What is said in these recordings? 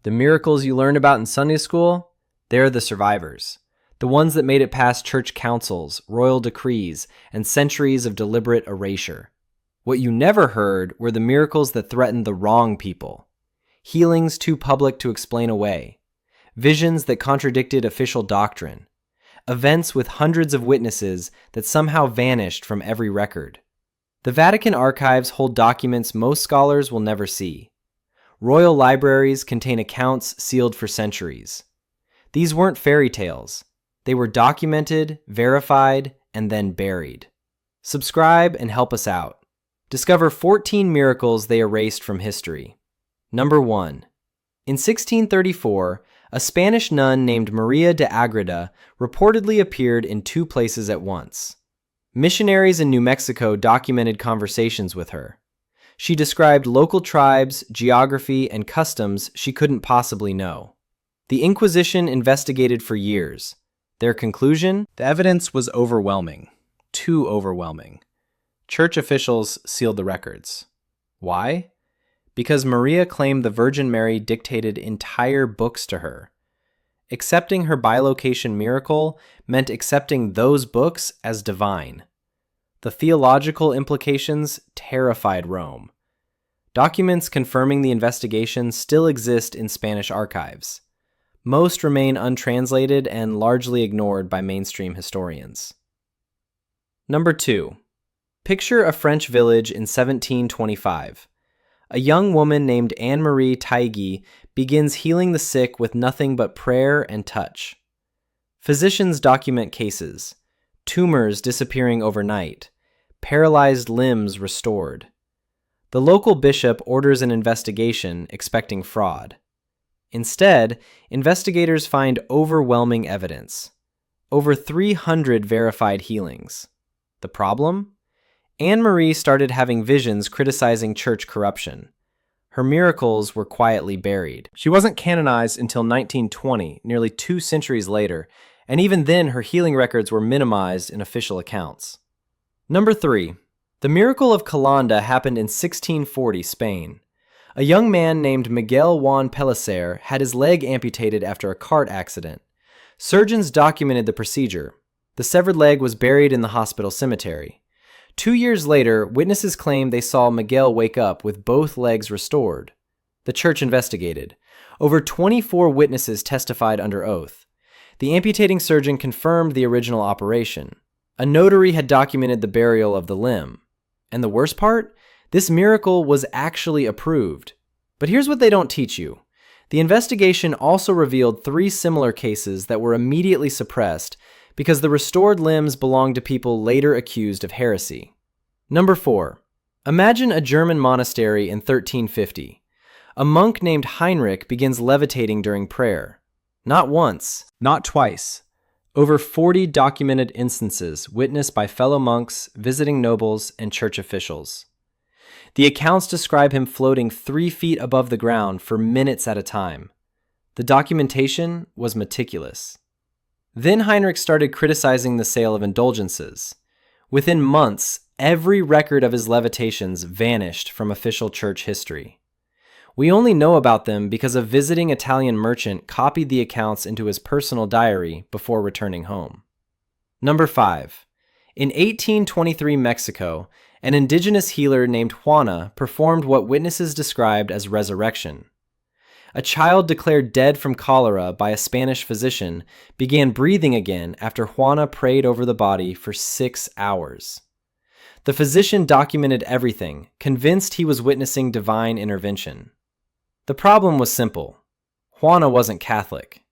The miracles you learned about in Sunday school, they're the survivors. The ones that made it past church councils, royal decrees, and centuries of deliberate erasure. What you never heard were the miracles that threatened the wrong people. Healings too public to explain away. Visions that contradicted official doctrine. Events with hundreds of witnesses that somehow vanished from every record. The Vatican archives hold documents most scholars will never see. Royal libraries contain accounts sealed for centuries. These weren't fairy tales. They were documented, verified, and then buried. Subscribe and help us out. Discover 14 miracles they erased from history. Number 1. In 1634, a Spanish nun named Maria de Agreda reportedly appeared in 2 places at once. Missionaries in New Mexico documented conversations with her. She described local tribes, geography, and customs she couldn't possibly know. The Inquisition investigated for years. Their conclusion? The evidence was overwhelming. Too overwhelming. Church officials sealed the records. Why? Because Maria claimed the Virgin Mary dictated entire books to her. Accepting her bilocation miracle meant accepting those books as divine. The theological implications terrified Rome. Documents confirming the investigation still exist in Spanish archives. Most remain untranslated and largely ignored by mainstream historians. Number 2. Picture a French village in 1725. A young woman named Anne-Marie Taigi begins healing the sick with nothing but prayer and touch. Physicians document cases, tumors disappearing overnight, paralyzed limbs restored. The local bishop orders an investigation, expecting fraud. Instead, investigators find overwhelming evidence. Over 300 verified healings. The problem? Anne-Marie started having visions criticizing church corruption. Her miracles were quietly buried. She wasn't canonized until 1920, nearly 2 centuries later, and even then her healing records were minimized in official accounts. Number 3. The miracle of Calanda happened in 1640 Spain. A young man named Miguel Juan Pellicer had his leg amputated after a cart accident. Surgeons documented the procedure. The severed leg was buried in the hospital cemetery. 2 years later, witnesses claimed they saw Miguel wake up with both legs restored. The church investigated. Over 24 witnesses testified under oath. The amputating surgeon confirmed the original operation. A notary had documented the burial of the limb. And the worst part? This miracle was actually approved. But here's what they don't teach you. The investigation also revealed 3 similar cases that were immediately suppressed because the restored limbs belonged to people later accused of heresy. Number 4. Imagine a German monastery in 1350. A monk named Heinrich begins levitating during prayer. Not once, not twice. Over 40 documented instances witnessed by fellow monks, visiting nobles, and church officials. The accounts describe him floating 3 feet above the ground for minutes at a time. The documentation was meticulous. Then Heinrich started criticizing the sale of indulgences. Within months, every record of his levitations vanished from official church history. We only know about them because a visiting Italian merchant copied the accounts into his personal diary before returning home. Number 5. In 1823 Mexico, an indigenous healer named Juana performed what witnesses described as resurrection. A child declared dead from cholera by a Spanish physician began breathing again after Juana prayed over the body for 6 hours. The physician documented everything, convinced he was witnessing divine intervention. The problem was simple. Juana wasn't Catholic.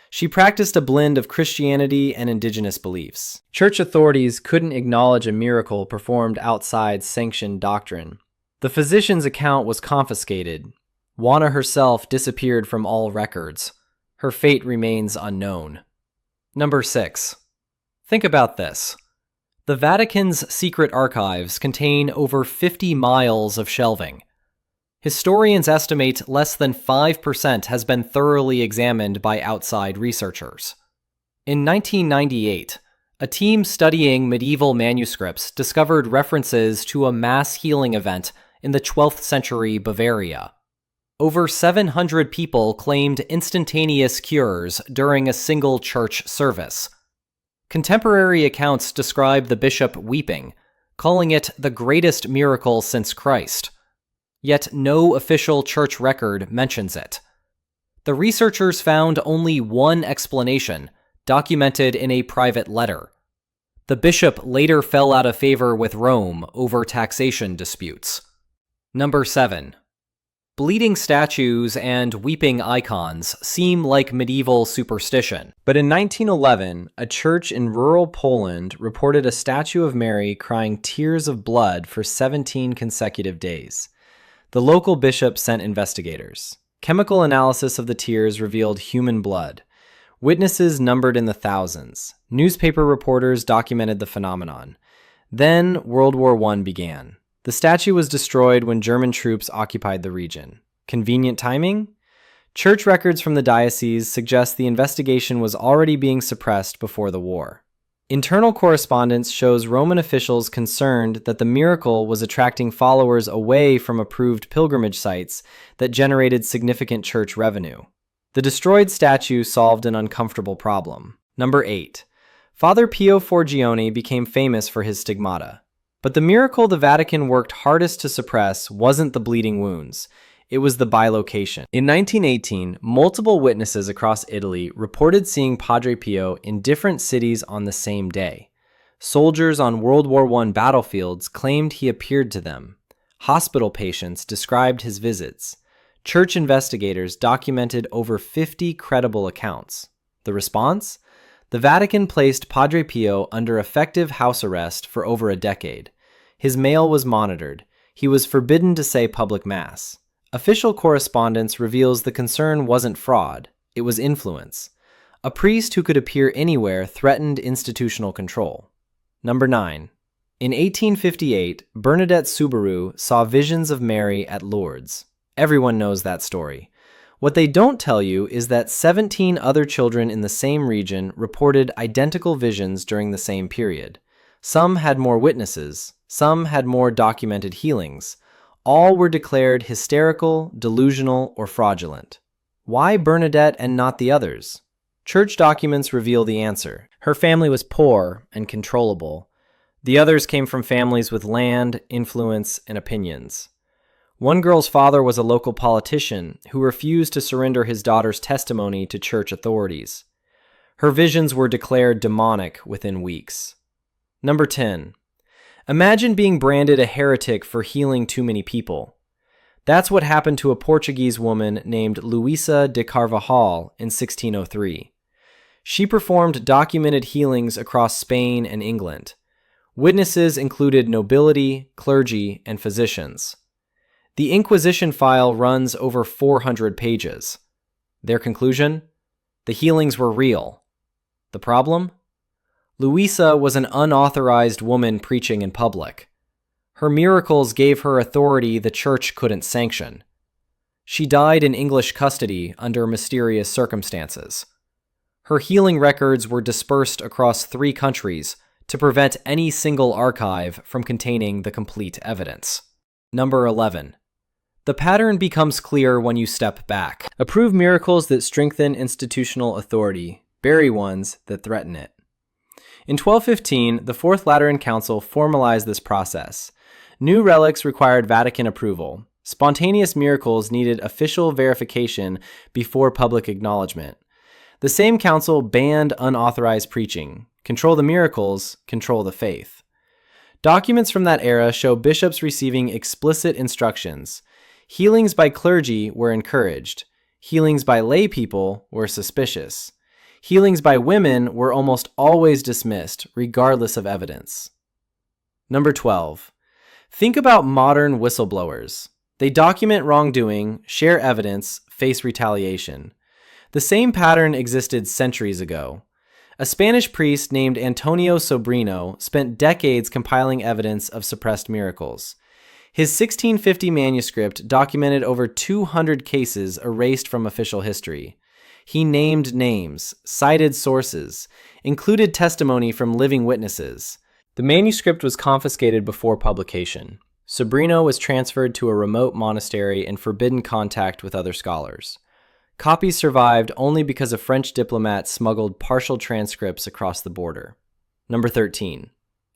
She practiced a blend of Christianity and indigenous beliefs. Church authorities couldn't acknowledge a miracle performed outside sanctioned doctrine. The physician's account was confiscated. Juana herself disappeared from all records. Her fate remains unknown. Number 6. Think about this. The Vatican's secret archives contain over 50 miles of shelving. Historians estimate less than 5% has been thoroughly examined by outside researchers. In 1998, a team studying medieval manuscripts discovered references to a mass healing event in the 12th century Bavaria. Over 700 people claimed instantaneous cures during a single church service. Contemporary accounts describe the bishop weeping, calling it the greatest miracle since Christ. Yet no official church record mentions it. The researchers found only one explanation, documented in a private letter. The bishop later fell out of favor with Rome over taxation disputes. Number 7. Bleeding statues and weeping icons seem like medieval superstition. But in 1911, a church in rural Poland reported a statue of Mary crying tears of blood for 17 consecutive days. The local bishop sent investigators. Chemical analysis of the tears revealed human blood. Witnesses numbered in the thousands. Newspaper reporters documented the phenomenon. Then World War I began. The statue was destroyed when German troops occupied the region. Convenient timing? Church records from the diocese suggest the investigation was already being suppressed before the war. Internal correspondence shows Roman officials concerned that the miracle was attracting followers away from approved pilgrimage sites that generated significant church revenue. The destroyed statue solved an uncomfortable problem. Number 8. Father Pio Forgione became famous for his stigmata. But the miracle the Vatican worked hardest to suppress wasn't the bleeding wounds. It was the bilocation. In 1918, multiple witnesses across Italy reported seeing Padre Pio in different cities on the same day. Soldiers on World War I battlefields claimed he appeared to them. Hospital patients described his visits. Church investigators documented over 50 credible accounts. The response? The Vatican placed Padre Pio under effective house arrest for over a decade. His mail was monitored. He was forbidden to say public mass. Official correspondence reveals the concern wasn't fraud, it was influence. A priest who could appear anywhere threatened institutional control. Number 9. In 1858, Bernadette Soubirous saw visions of Mary at Lourdes. Everyone knows that story. What they don't tell you is that 17 other children in the same region reported identical visions during the same period. Some had more witnesses, some had more documented healings. All were declared hysterical, delusional, or fraudulent. Why Bernadette and not the others? Church documents reveal the answer. Her family was poor and controllable. The others came from families with land, influence, and opinions. One girl's father was a local politician who refused to surrender his daughter's testimony to church authorities. Her visions were declared demonic within weeks. Number 10. Imagine being branded a heretic for healing too many people. That's what happened to a Portuguese woman named Luisa de Carvajal in 1603. She performed documented healings across Spain and England. Witnesses included nobility, clergy, and physicians. The Inquisition file runs over 400 pages. Their conclusion? The healings were real. The problem? Luisa was an unauthorized woman preaching in public. Her miracles gave her authority the church couldn't sanction. She died in English custody under mysterious circumstances. Her healing records were dispersed across 3 countries to prevent any single archive from containing the complete evidence. Number 11. The pattern becomes clear when you step back. Approve miracles that strengthen institutional authority. Bury ones that threaten it. In 1215, the Fourth Lateran Council formalized this process. New relics required Vatican approval. Spontaneous miracles needed official verification before public acknowledgement. The same council banned unauthorized preaching. Control the miracles, control the faith. Documents from that era show bishops receiving explicit instructions. Healings by clergy were encouraged. Healings by lay people were suspicious. Healings by women were almost always dismissed, regardless of evidence. Number 12. Think about modern whistleblowers. They document wrongdoing, share evidence, face retaliation. The same pattern existed centuries ago. A Spanish priest named Antonio Sobrino spent decades compiling evidence of suppressed miracles. His 1650 manuscript documented over 200 cases erased from official history. He named names, cited sources, included testimony from living witnesses. The manuscript was confiscated before publication. Sobrino was transferred to a remote monastery and forbidden contact with other scholars. Copies survived only because a French diplomat smuggled partial transcripts across the border. Number 13.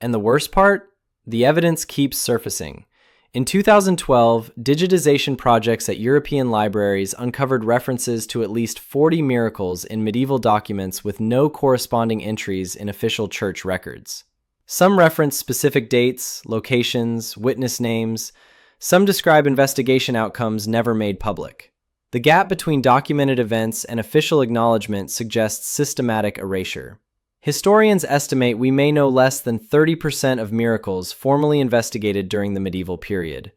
And the worst part? The evidence keeps surfacing. In 2012, digitization projects at European libraries uncovered references to at least 40 miracles in medieval documents with no corresponding entries in official church records. Some reference specific dates, locations, witness names. Some describe investigation outcomes never made public. The gap between documented events and official acknowledgement suggests systematic erasure. Historians estimate we may know less than 30% of miracles formally investigated during the medieval period.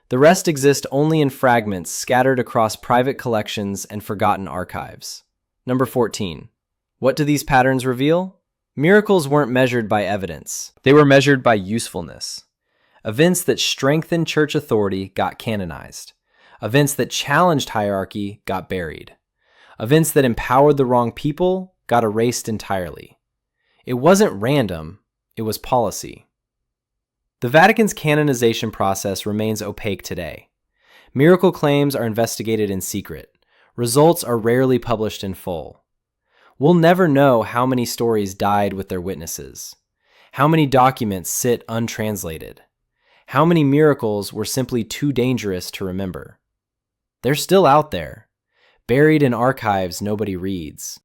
The rest exist only in fragments scattered across private collections and forgotten archives. Number 14. What do these patterns reveal? Miracles weren't measured by evidence. They were measured by usefulness. Events that strengthened church authority got canonized. Events that challenged hierarchy got buried. Events that empowered the wrong people got erased entirely. It wasn't random, it was policy. The Vatican's canonization process remains opaque today. Miracle claims are investigated in secret. Results are rarely published in full. We'll never know how many stories died with their witnesses, how many documents sit untranslated, how many miracles were simply too dangerous to remember. They're still out there, buried in archives nobody reads.